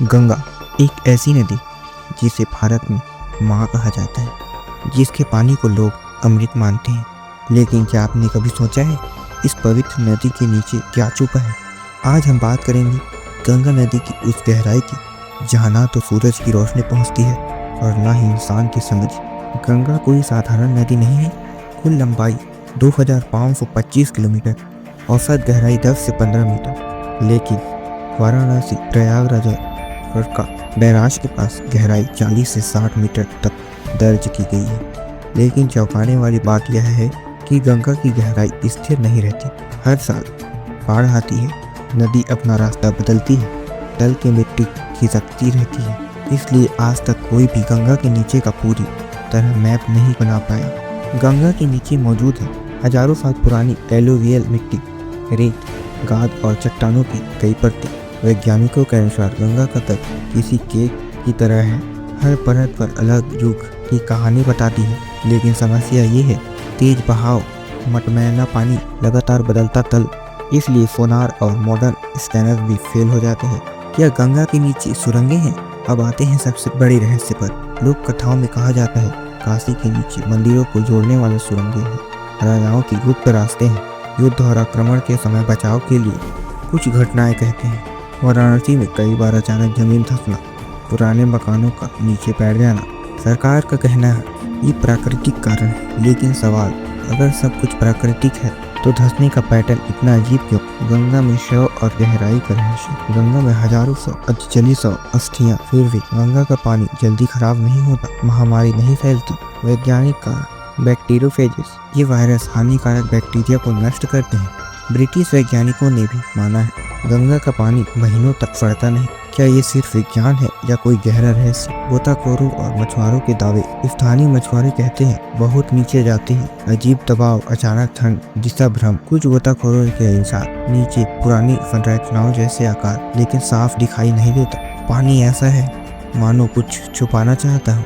गंगा एक ऐसी नदी जिसे भारत में माँ कहा जाता है, जिसके पानी को लोग अमृत मानते हैं। लेकिन क्या आपने कभी सोचा है इस पवित्र नदी के नीचे क्या छुपा है? आज हम बात करेंगे गंगा नदी की उस गहराई की जहाँ ना तो सूरज की रोशनी पहुँचती है और ना ही इंसान की समझ। गंगा कोई साधारण नदी नहीं है। कुल लंबाई 2525 किलोमीटर, औसत गहराई 10 से 15 मीटर। लेकिन वाराणसी प्रयागराज का बैराज के पास गहराई 40 से 60 मीटर तक दर्ज की गई है। लेकिन चौंकाने वाली बात यह है कि गंगा की गहराई स्थिर नहीं रहती। हर साल बाढ़ आती है, नदी अपना रास्ता बदलती है, तल की मिट्टी खिसकती रहती है। इसलिए आज तक कोई भी गंगा के नीचे का पूरी तरह मैप नहीं बना पाया। गंगा के नीचे मौजूद है हजारों साल पुरानी एलुवियल मिट्टी, रेत, गाद और चट्टानों की कई परतें। वैज्ञानिकों के अनुसार गंगा का तट किसी केक की तरह है, हर परत पर अलग युग की कहानी बताती है। लेकिन समस्या ये है, तेज बहाव, मटमैला पानी, लगातार बदलता तल, इसलिए सोनार और मॉडर्न स्कैनर भी फेल हो जाते हैं। क्या गंगा के नीचे सुरंगें हैं? अब आते हैं सबसे बड़े रहस्य पर। लोक कथाओं में कहा जाता है काशी के नीचे मंदिरों को जोड़ने वाले सुरंगें हैं, राजाओं की गुप्त रास्ते हैं, युद्ध और आक्रमण के समय बचाव के लिए कुछ घटनाएं कहते हैं। वाराणसी में कई बार अचानक जमीन धंसना, पुराने मकानों का नीचे बैठ जाना। सरकार का कहना है ये प्राकृतिक कारण है, लेकिन सवाल, अगर सब कुछ प्राकृतिक है तो धंसने का पैटर्न इतना अजीब क्यों? गंगा में शव और गहराई का रहस्य। गंगा में हजारों जली अस्थियां, फिर भी गंगा का पानी जल्दी खराब नहीं होता, महामारी नहीं फैलती। वैज्ञानिक कारण, बैक्टीरियोफेजेस, ये वायरस हानिकारक बैक्टीरिया को नष्ट करते हैं। ब्रिटिश वैज्ञानिकों ने भी माना है गंगा का पानी महीनों तक सड़ता नहीं। क्या ये सिर्फ विज्ञान है या कोई गहरा रहस्य? गोताखोरों और मछुआरों के दावे। स्थानीय मछुआरे कहते हैं बहुत नीचे जाते हैं, अजीब दबाव, अचानक ठंड, दिशा भ्रम। कुछ गोताखोरों के अनुसार नीचे पुरानी संरचनाओं जैसे आकार, लेकिन साफ दिखाई नहीं देता। पानी ऐसा है मानो कुछ छुपाना चाहता हो।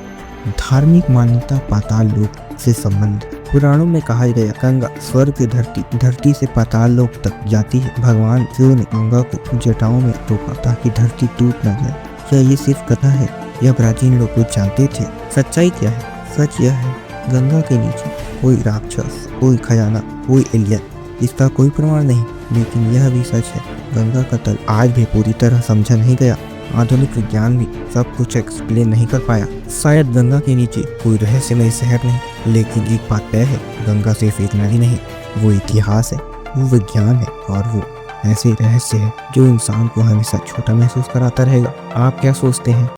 धार्मिक मान्यता, पाताल लोक से संबंध। पुराणों में कहा गया गंगा स्वर्ग की धरती से पाताल लोक तक जाती है। भगवान शिव ने गंगा को जटाओं में रोका ताकि धरती टूट न जाए। क्या ये सिर्फ कथा है या प्राचीन लोग कुछ जानते थे? सच्चाई क्या है? सच यह है गंगा के नीचे कोई राक्षस, कोई खजाना, कोई एलियन, इसका कोई प्रमाण नहीं। लेकिन यह भी सच है गंगा का तल आज भी पूरी तरह समझा नहीं गया। आधुनिक विज्ञान भी सब कुछ एक्सप्लेन नहीं कर पाया। शायद गंगा के नीचे कोई रहस्यमय शहर नहीं, लेकिन एक बात तय है, गंगा सिर्फ एक नदी नहीं, वो इतिहास है, वो विज्ञान है और वो ऐसे रहस्य है जो इंसान को हमेशा छोटा महसूस कराता रहेगा। आप क्या सोचते हैं?